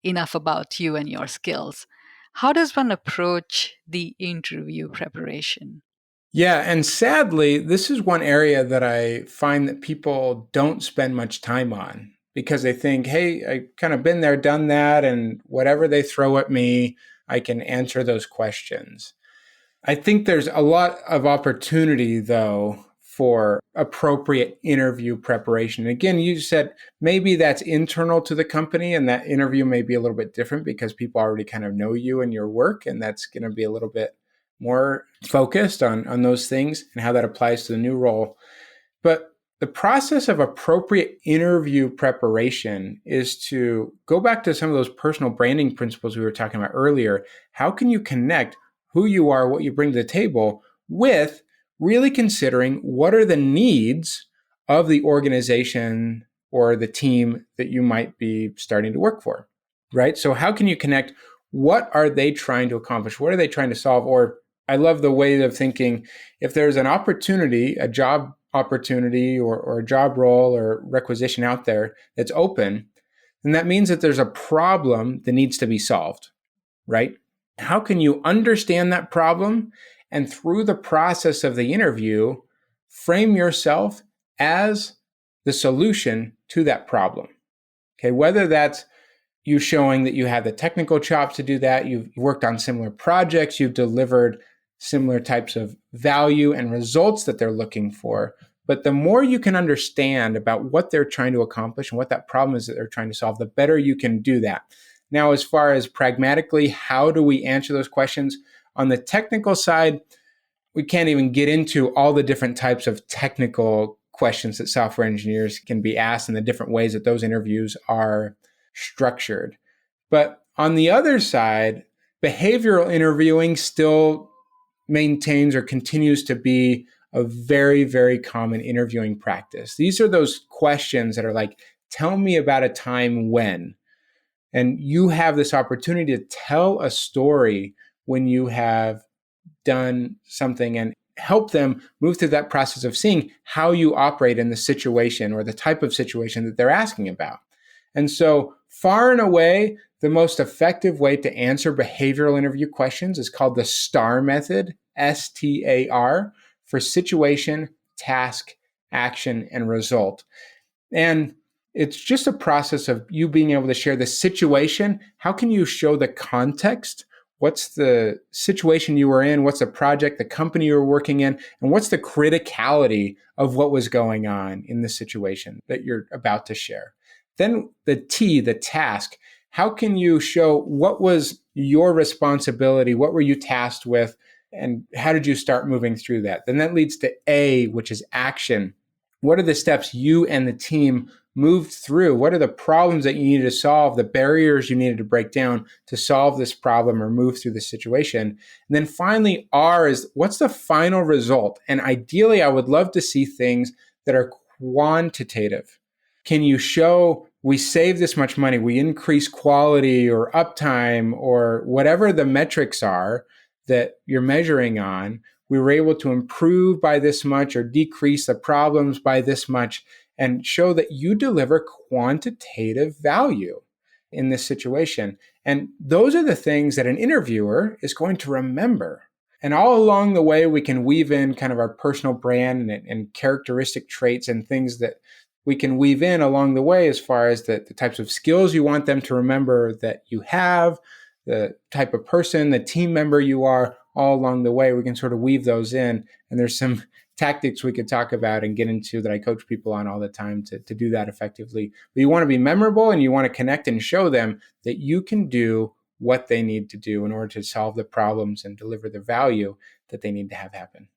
enough about you and your skills. How does one approach the interview preparation? Yeah, and sadly, this is one area that I find that people don't spend much time on. because they think, hey, I kind of been there, done that, and whatever they throw at me, I can answer those questions. I think there's a lot of opportunity, though, for appropriate interview preparation. Again, you said maybe that's internal to the company, and that interview may be a little bit different because people already kind of know you and your work, and that's going to be a little bit more focused on those things and how that applies to the new role. But the process of appropriate interview preparation is to go back to some of those personal branding principles we were talking about earlier. How can you connect who you are, what you bring to the table, with really considering what are the needs of the organization or the team that you might be starting to work for, right? So how can you connect? What are they trying to accomplish? What are they trying to solve? Or I love the way of thinking, if there's an opportunity, a job opportunity or a job role or requisition out there that's open, then that means that there's a problem that needs to be solved, right? How can you understand that problem and through the process of the interview, frame yourself as the solution to that problem? Okay, whether that's you showing that you have the technical chops to do that, you've worked on similar projects, you've delivered similar types of value and results that they're looking for. But the more you can understand about what they're trying to accomplish and what that problem is that they're trying to solve, the better you can do that. Now, as far as pragmatically, how do we answer those questions? On the technical side, we can't even get into all the different types of technical questions that software engineers can be asked and the different ways that those interviews are structured. But on the other side, behavioral interviewing still maintains or continues to be a very, very common interviewing practice. These are those questions that are like, tell me about a time when. And you have this opportunity to tell a story when you have done something and help them move through that process of seeing how you operate in the situation or the type of situation that they're asking about. And so far and away, the most effective way to answer behavioral interview questions is called the STAR method, STAR, for situation, task, action, and result. And it's just a process of you being able to share the situation. How can you show the context? What's the situation you were in? What's the project, the company you were working in? And what's the criticality of what was going on in the situation that you're about to share? Then the T, the task. How can you show what was your responsibility? What were you tasked with? And how did you start moving through that? Then that leads to A, which is action. What are the steps you and the team moved through? What are the problems that you needed to solve, the barriers you needed to break down to solve this problem or move through the situation? And then finally, R is what's the final result? And ideally, I would love to see things that are quantitative. Can you show we save this much money, we increase quality or uptime or whatever the metrics are that you're measuring on, we were able to improve by this much or decrease the problems by this much and show that you deliver quantitative value in this situation. And those are the things that an interviewer is going to remember. And all along the way, we can weave in kind of our personal brand and characteristic traits and things that we can weave in along the way as far as the types of skills you want them to remember that you have, the type of person, the team member you are, all along the way. We can sort of weave those in. And there's some tactics we could talk about and get into that I coach people on all the time to do that effectively. But you want to be memorable and you want to connect and show them that you can do what they need to do in order to solve the problems and deliver the value that they need to have happen.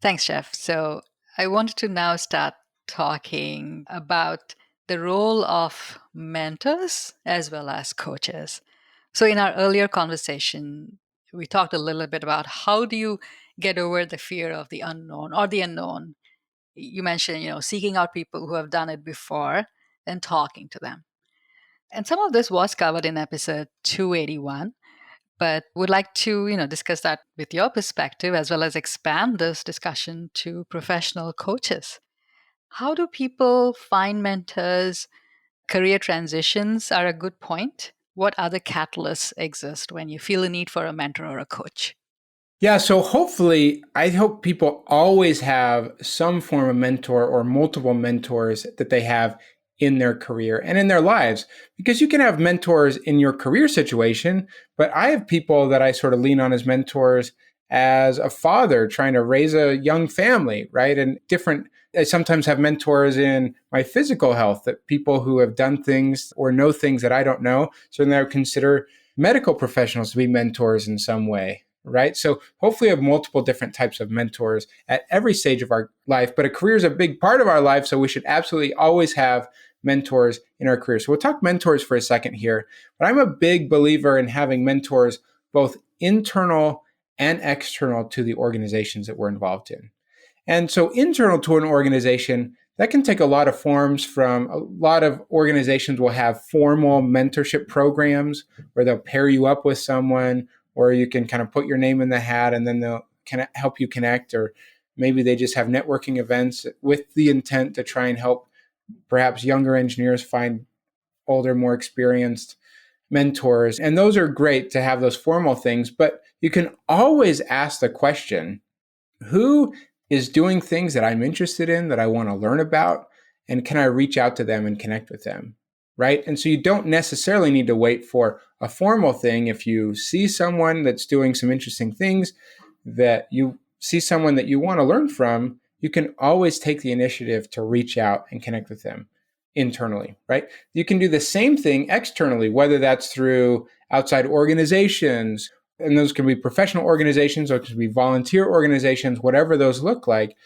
Thanks, Jeff. So I wanted to now start talking about the role of mentors as well as coaches. So in our earlier conversation, we talked a little bit about how do you get over the fear of the unknown or the unknown. You mentioned, seeking out people who have done it before and talking to them. And some of this was covered in episode 281, but would like to, discuss that with your perspective as well as expand this discussion to professional coaches. How do people find mentors? Career transitions are a good point. What other catalysts exist when you feel a need for a mentor or a coach? Yeah, so hopefully, I hope people always have some form of mentor or multiple mentors that they have in their career and in their lives. Because you can have mentors in your career situation, but I have people that I sort of lean on as mentors as a father trying to raise a young family, right? And I sometimes have mentors in my physical health, that people who have done things or know things that I don't know. So then I would consider medical professionals to be mentors in some way, right? So hopefully we have multiple different types of mentors at every stage of our life, but a career is a big part of our life. So we should absolutely always have mentors in our career. So we'll talk mentors for a second here, but I'm a big believer in having mentors, both internal and external to the organizations that we're involved in. And so internal to an organization, that can take a lot of forms. From a lot of organizations will have formal mentorship programs where they'll pair you up with someone, or you can kind of put your name in the hat and then they'll kind of help you connect. Or maybe they just have networking events with the intent to try and help perhaps younger engineers find older, more experienced mentors. And those are great to have those formal things, but you can always ask the question, who is doing things that I'm interested in, that I want to learn about, and can I reach out to them and connect with them, right? And so you don't necessarily need to wait for a formal thing. If you see someone that's doing some interesting things, that you see someone that you want to learn from, you can always take the initiative to reach out and connect with them internally, right? You can do the same thing externally, whether that's through outside organizations, and those can be professional organizations, or it can be volunteer organizations, whatever those look like,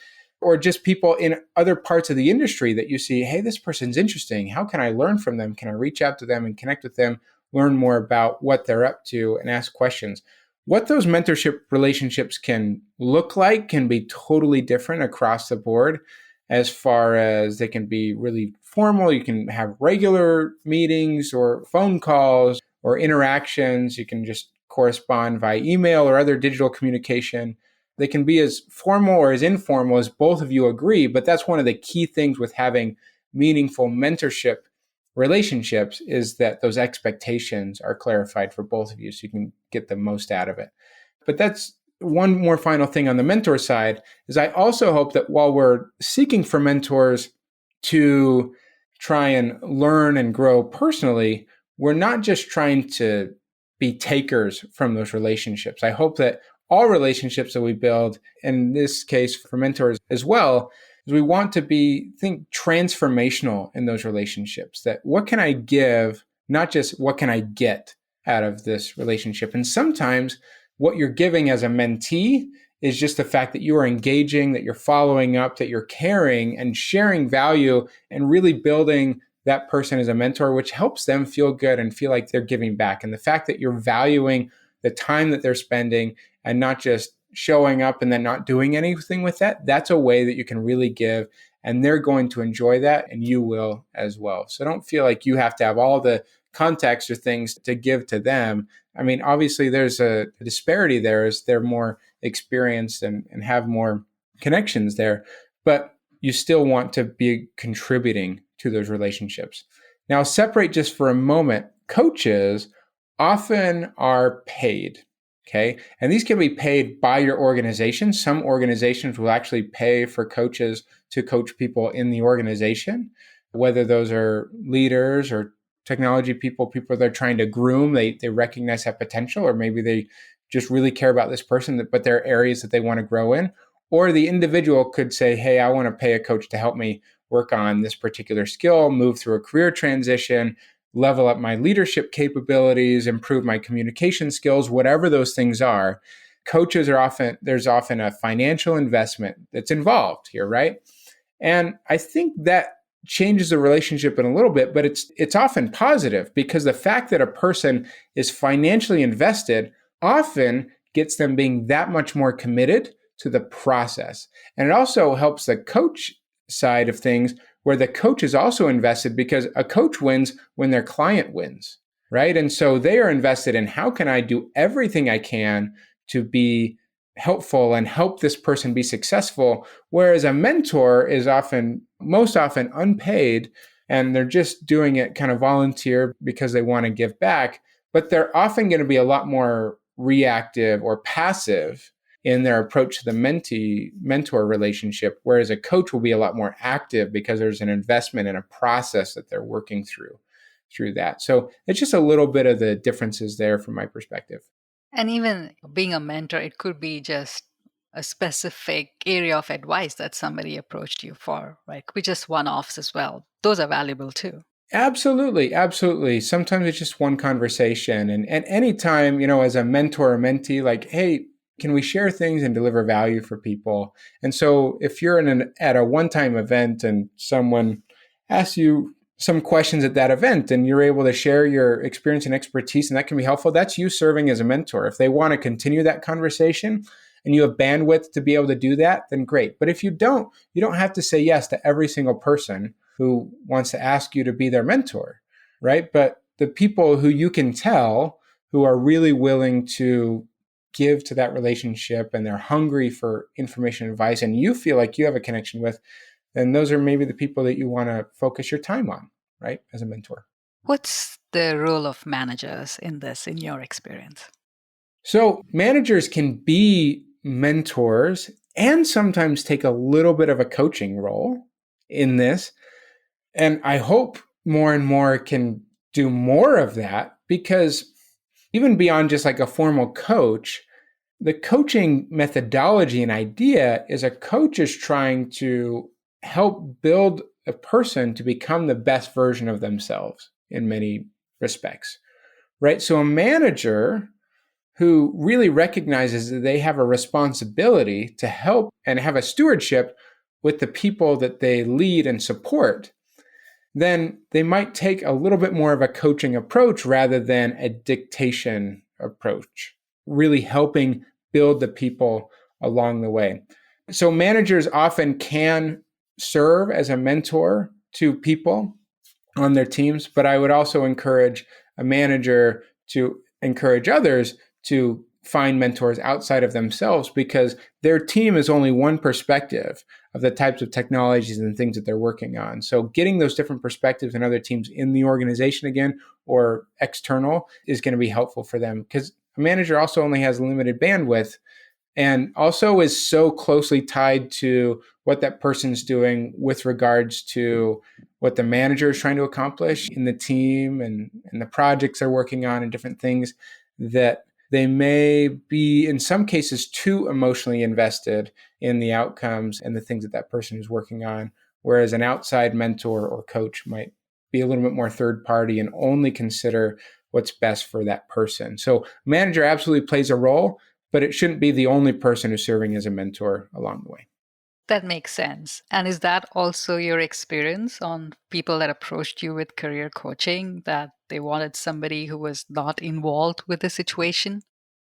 or just people in other parts of the industry that you see, hey, this person's interesting. How can I learn from them? Can I reach out to them and connect with them, learn more about what they're up to, and ask questions? What those mentorship relationships can look like can be totally different across the board, as far as they can be really formal. You can have regular meetings or phone calls or interactions. You can just correspond via email or other digital communication. They can be as formal or as informal as both of you agree, but that's one of the key things with having meaningful mentorship relationships, is that those expectations are clarified for both of you so you can get the most out of it. But that's one more final thing on the mentor side, is I also hope that while we're seeking for mentors to try and learn and grow personally, we're not just trying to be takers from those relationships. I hope that all relationships that we build, in this case for mentors as well, is we want to think transformational in those relationships. That what can I give, not just what can I get out of this relationship. And sometimes what you're giving as a mentee is just the fact that you are engaging, that you're following up, that you're caring and sharing value and really building that person as a mentor, which helps them feel good and feel like they're giving back. And the fact that you're valuing the time that they're spending and not just showing up and then not doing anything with that, that's a way that you can really give, and they're going to enjoy that and you will as well. So don't feel like you have to have all the context or things to give to them. I mean, obviously there's a disparity there as they're more experienced and have more connections there, but you still want to be contributing to those relationships. Now, separate just for a moment. Coaches often are paid, okay? And these can be paid by your organization. Some organizations will actually pay for coaches to coach people in the organization, whether those are leaders or technology people they're trying to groom. They recognize that potential, or maybe they just really care about this person, but there are areas that they want to grow in. Or the individual could say, hey, I want to pay a coach to help me work on this particular skill, move through a career transition, level up my leadership capabilities, improve my communication skills, whatever those things are. There's often a financial investment that's involved here, right? And I think that changes the relationship in a little bit, but it's often positive, because the fact that a person is financially invested often gets them being that much more committed to the process. And it also helps the coach side of things, where the coach is also invested, because a coach wins when their client wins, right? And so they are invested in, how can I do everything I can to be helpful and help this person be successful? Whereas a mentor is most often unpaid, and they're just doing it kind of volunteer because they want to give back, but they're often going to be a lot more reactive or passive in their approach to the mentee-mentor relationship, whereas a coach will be a lot more active because there's an investment in a process that they're working through that. So it's just a little bit of the differences there from my perspective. And even being a mentor, it could be just a specific area of advice that somebody approached you for, right? Could be just one-offs as well. Those are valuable too. Absolutely, absolutely. Sometimes it's just one conversation. And anytime, as a mentor or mentee, like, hey, can we share things and deliver value for people? And so if you're at a one-time event and someone asks you some questions at that event and you're able to share your experience and expertise and that can be helpful, that's you serving as a mentor. If they want to continue that conversation and you have bandwidth to be able to do that, then great. But if you don't have to say yes to every single person who wants to ask you to be their mentor, right? But the people who you can tell who are really willing to give to that relationship and they're hungry for information and advice and you feel like you have a connection with, then those are maybe the people that you want to focus your time on, right, as a mentor. What's the role of managers in this, in your experience? So managers can be mentors and sometimes take a little bit of a coaching role in this. And I hope more and more can do more of that because even beyond just like a formal coach, the coaching methodology and idea is a coach is trying to help build a person to become the best version of themselves in many respects, right? So a manager who really recognizes that they have a responsibility to help and have a stewardship with the people that they lead and support, then they might take a little bit more of a coaching approach rather than a dictation approach, really helping build the people along the way. So managers often can serve as a mentor to people on their teams, but I would also encourage a manager to encourage others to find mentors outside of themselves because their team is only one perspective of the types of technologies and things that they're working on. So getting those different perspectives in other teams in the organization again or external is going to be helpful for them because a manager also only has limited bandwidth and also is so closely tied to what that person's doing with regards to what the manager is trying to accomplish in the team and the projects they're working on and different things that they may be, in some cases, too emotionally invested in the outcomes and the things that that person is working on, whereas an outside mentor or coach might be a little bit more third party and only consider what's best for that person. So manager absolutely plays a role, but it shouldn't be the only person who's serving as a mentor along the way. That makes sense. And is that also your experience on people that approached you with career coaching, that they wanted somebody who was not involved with the situation?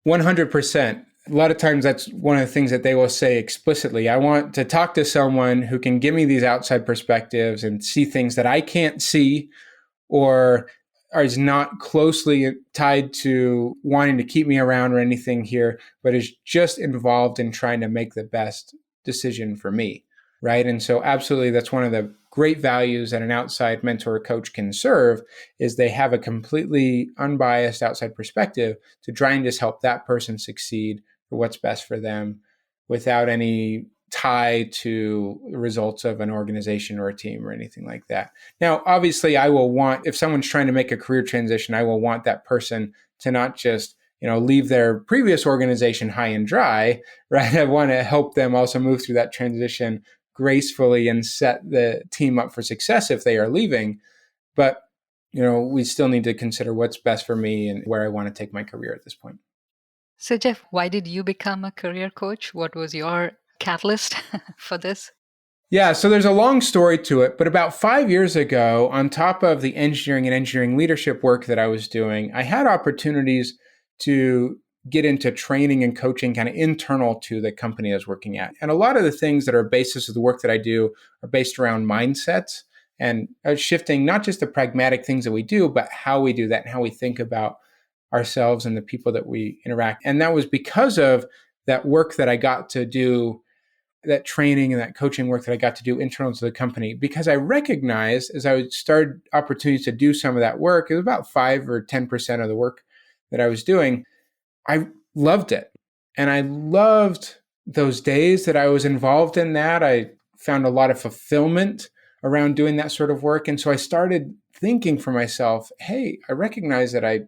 100%. A lot of times that's one of the things that they will say explicitly. I want to talk to someone who can give me these outside perspectives and see things that I can't see or is not closely tied to wanting to keep me around or anything here, but is just involved in trying to make the best decision for me, right? And so absolutely, that's one of the great values that an outside mentor or coach can serve is they have a completely unbiased outside perspective to try and just help that person succeed for what's best for them without any tie to the results of an organization or a team or anything like that. Now, obviously, I will want, if someone's trying to make a career transition, I will want that person to not just leave their previous organization high and dry, right? I want to help them also move through that transition gracefully and set the team up for success if they are leaving. But, we still need to consider what's best for me and where I want to take my career at this point. So, Jeff, why did you become a career coach? What was your catalyst for this? Yeah, so there's a long story to it, but about 5 years ago, on top of the engineering and engineering leadership work that I was doing, I had opportunities to get into training and coaching kind of internal to the company I was working at. And a lot of the things that are basis of the work that I do are based around mindsets and shifting not just the pragmatic things that we do, but how we do that and how we think about ourselves and the people that we interact. And that was because of that work that I got to do, that training and that coaching work that I got to do internal to the company, because I recognized as I started opportunities to do some of that work, it was about 5 or 10% of the work that I was doing, I loved it. And I loved those days that I was involved in that. I found a lot of fulfillment around doing that sort of work. And so I started thinking for myself, hey, I recognize that I'm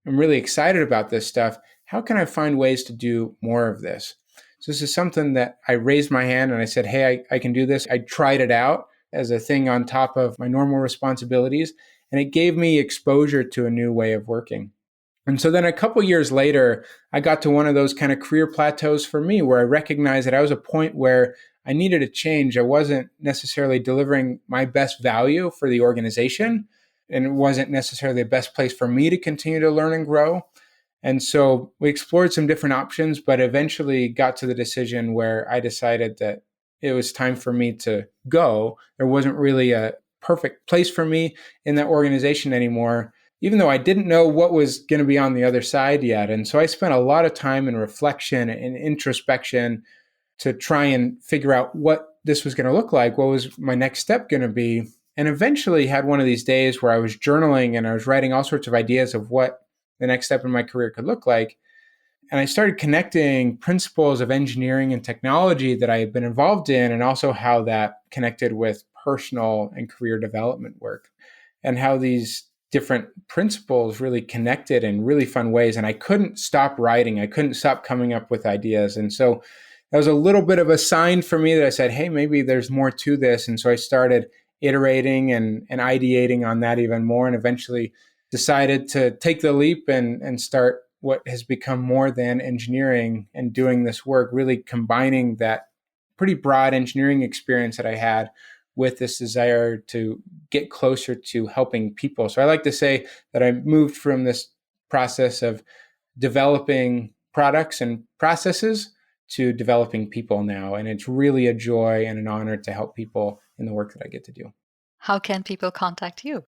really excited about this stuff. How can I find ways to do more of this? So this is something that I raised my hand and I said, hey, I can do this. I tried it out as a thing on top of my normal responsibilities. And it gave me exposure to a new way of working. And so then a couple years later, I got to one of those kind of career plateaus for me where I recognized that I was at a point where I needed a change. I wasn't necessarily delivering my best value for the organization, and it wasn't necessarily the best place for me to continue to learn and grow. And so we explored some different options, but eventually got to the decision where I decided that it was time for me to go. There wasn't really a perfect place for me in that organization anymore, even though I didn't know what was going to be on the other side yet. And so I spent a lot of time in reflection and introspection to try and figure out what this was going to look like, what was my next step going to be. And eventually had one of these days where I was journaling and I was writing all sorts of ideas of what the next step in my career could look like. And I started connecting principles of engineering and technology that I had been involved in, and also how that connected with personal and career development work, and how these different principles really connected in really fun ways. And I couldn't stop writing. I couldn't stop coming up with ideas. And so that was a little bit of a sign for me that I said, hey, maybe there's more to this. And so I started iterating and ideating on that even more, and eventually decided to take the leap and start what has become more than engineering and doing this work, really combining that pretty broad engineering experience that I had with this desire to get closer to helping people. So I like to say that I moved from this process of developing products and processes to developing people now. And it's really a joy and an honor to help people in the work that I get to do. How can people contact you?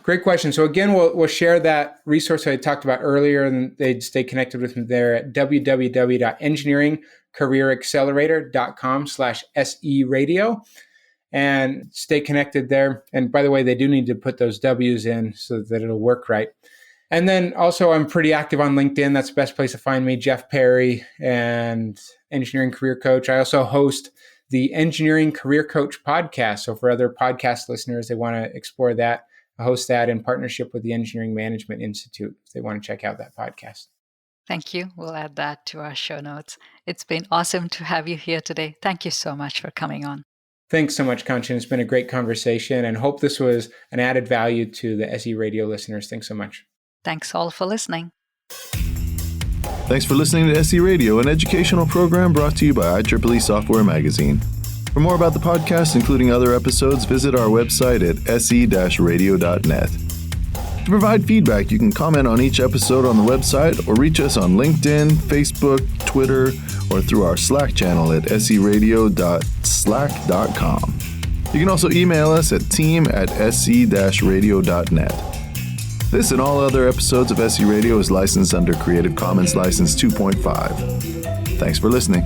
Great question. So again, we'll share that resource I talked about earlier, and they'd stay connected with me there at www.engineeringcareeraccelerator.com/SE radio. And stay connected there. And by the way, they do need to put those W's in so that it'll work right. And then also, I'm pretty active on LinkedIn. That's the best place to find me, Jeff Perry, and Engineering Career Coach. I also host the Engineering Career Coach podcast. So for other podcast listeners, they want to explore that. I host that in partnership with the Engineering Management Institute if they want to check out that podcast. Thank you. We'll add that to our show notes. It's been awesome to have you here today. Thank you so much for coming on. Thanks so much, Kanchan. It's been a great conversation, and hope this was an added value to the SE Radio listeners. Thanks so much. Thanks all for listening. Thanks for listening to SE Radio, an educational program brought to you by IEEE Software Magazine. For more about the podcast, including other episodes, visit our website at se-radio.net. To provide feedback, you can comment on each episode on the website or reach us on LinkedIn, Facebook, Twitter, or through our Slack channel at seradio.slack.com. You can also email us at team@se-radio.net. This and all other episodes of SE Radio is licensed under Creative Commons License 2.5. Thanks for listening.